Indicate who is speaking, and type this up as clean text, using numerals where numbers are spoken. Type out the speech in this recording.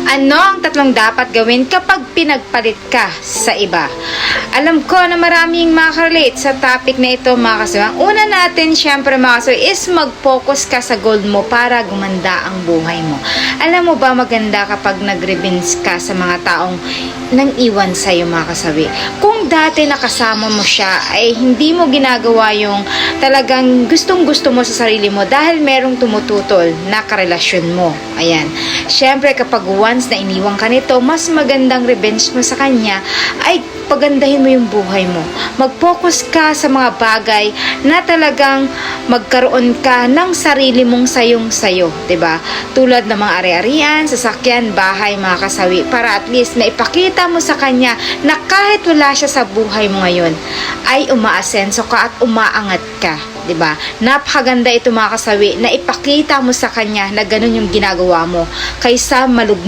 Speaker 1: Ano ang tatlong dapat gawin kapag pinagpalit ka sa iba? Alam ko na maraming makarelate sa topic na ito, mga kasaway. Ang una natin, syempre mga kasaway, is mag-focus ka sa goal mo para gumanda ang buhay mo. Alam mo ba, maganda kapag nag-revenge ka sa mga taong nang iwan sa'yo, mga kasawi. Kung dati nakasama mo siya, ay hindi mo ginagawa yung talagang gustong-gusto mo sa sarili mo dahil merong tumututol na karelasyon mo. Ayan. Syempre, kapag once na iniwan ka nito, mas magandang revenge mo sa kanya ay pagandahin mo yung buhay mo. Mag-focus ka sa mga bagay na talagang magkaroon ka ng sarili mong sayong-sayo, 'di ba? Tulad ng mga ari-arian, sasakyan, bahay, mga kasawi, para at least na ipakita mo sa kanya na kahit wala siya sa buhay mo ngayon, ay umaasenso ka at umaangat ka, 'di ba? Napakaganda ito, mga kasawi, na ipakita mo sa kanya na ganun yung ginagawa mo kaysa malugmok